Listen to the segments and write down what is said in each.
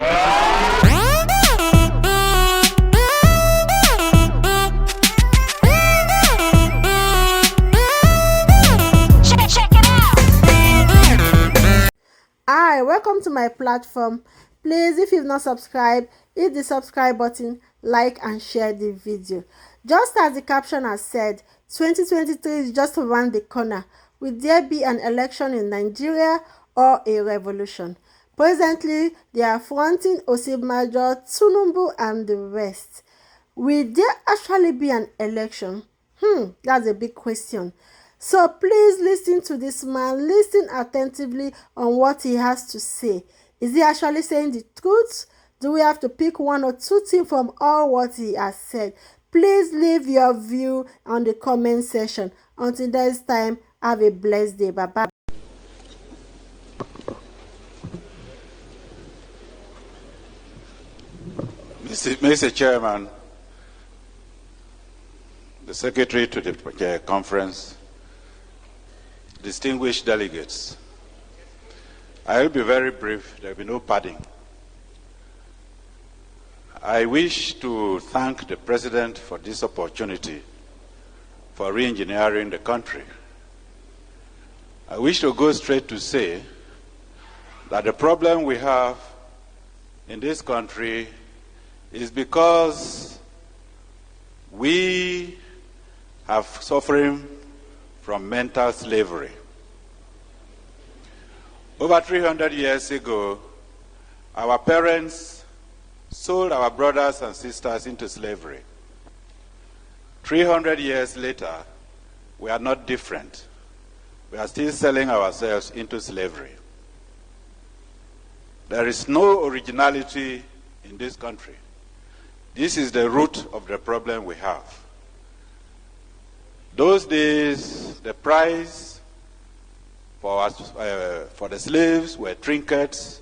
Hi, welcome to my platform. Please, if you've not subscribed, hit the subscribe button, like and share the video. Just as the caption has said, 2023 is just around the corner. Will there be an election in Nigeria or a revolution? Presently, they are fronting Osinbajo, Tinubu and the rest. Will there actually be an election? That's a big question. So please listen to this man, listen attentively on what he has to say. Is he actually saying the truth? Do we have to pick one or two things from all what he has said? Please leave your view on the comment section. Until next time, have a blessed day. Bye-bye. Mr. Chairman, the Secretary to the conference, distinguished delegates, I will be very brief. There will be no padding. I wish to thank the President for this opportunity for re-engineering the country. I wish to go straight to say that the problem we have in this country is because we have suffering from mental slavery. Over 300 years ago, our parents sold our brothers and sisters into slavery. 300 years later, we are not different. We are still selling ourselves into slavery. There is no originality in this country. This is the root of the problem we have. Those days, the price for the slaves were trinkets,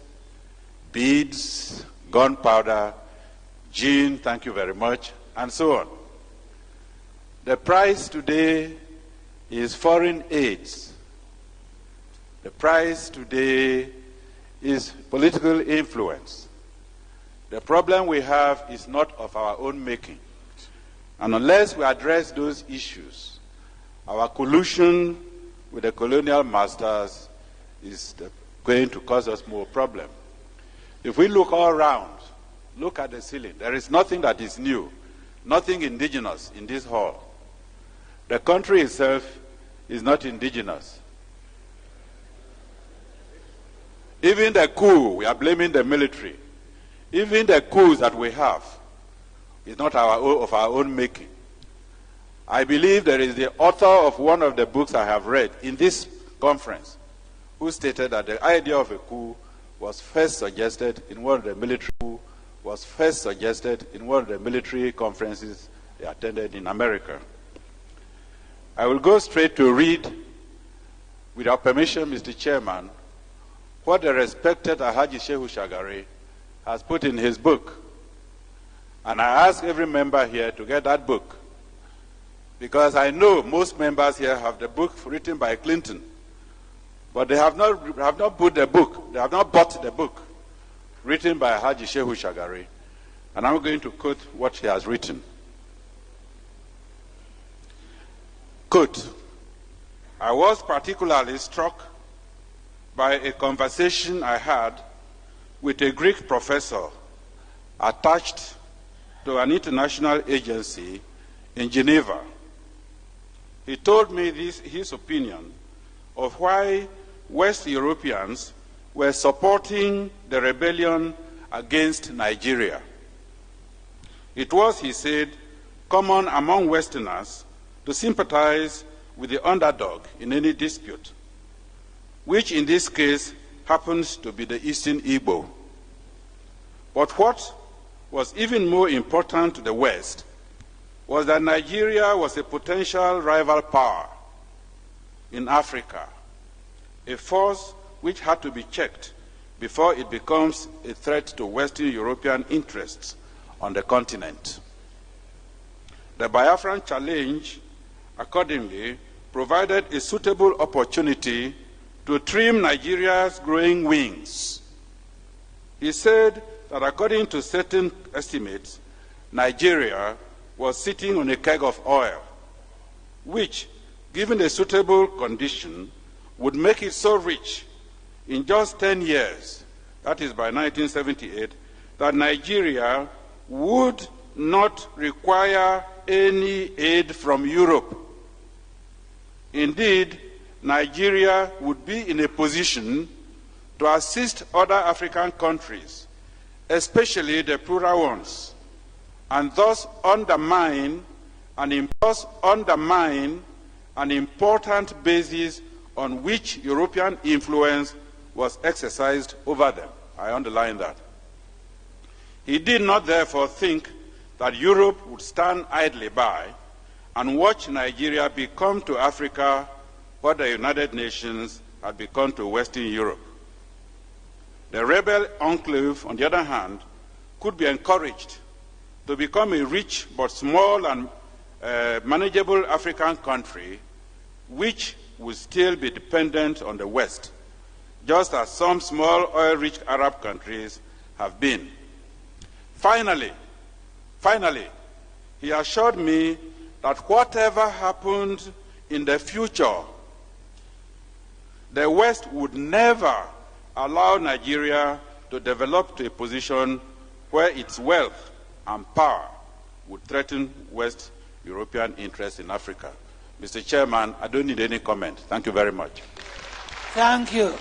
beads, gunpowder, gin, thank you very much, and so on. The price today is foreign aids. The price today is political influence. The problem we have is not of our own making. And unless we address those issues, our collusion with the colonial masters is going to cause us more problems. If we look all around, look at the ceiling, there is nothing that is new, nothing indigenous in this hall. The country itself is not indigenous. Even the coup, we are blaming the military. Even the coups that we have is not of our own making. I believe there is the author of one of the books I have read in this conference who stated that the idea of a coup was first suggested in one of the military conferences they attended in America. I will go straight to read, with your permission, Mr. Chairman, what the respected Alhaji Shehu Shagari has put in his book. And I ask every member here to get that book, because I know most members here have the book written by Clinton, but they have not bought the book written by Haji Shehu Shagari. And I'm going to quote what he has written. Quote, I was particularly struck by a conversation I had with a Greek professor attached to an international agency in Geneva. He told me his opinion of why West Europeans were supporting the rebellion against Nigeria. It was, he said, common among Westerners to sympathize with the underdog in any dispute, which in this case happens to be the Eastern Igbo. But what was even more important to the West was that Nigeria was a potential rival power in Africa, a force which had to be checked before it becomes a threat to Western European interests on the continent. The Biafran challenge, accordingly, provided a suitable opportunity to trim Nigeria's growing wings. He said that according to certain estimates, Nigeria was sitting on a keg of oil, which, given a suitable condition, would make it so rich in just 10 years, that is by 1978, that Nigeria would not require any aid from Europe. Indeed, Nigeria would be in a position to assist other African countries, especially the poorer ones, and thus undermine an important basis on which European influence was exercised over them. I underline that. He did not therefore think that Europe would stand idly by and watch Nigeria become to Africa what the United Nations had become to Western Europe. The rebel enclave, on the other hand, could be encouraged to become a rich but small and manageable African country, which would still be dependent on the West, just as some small oil-rich Arab countries have been. Finally, he assured me that whatever happened in the future, the West would never allow Nigeria to develop to a position where its wealth and power would threaten West European interests in Africa. Mr. Chairman, I don't need any comment. Thank you very much. Thank you.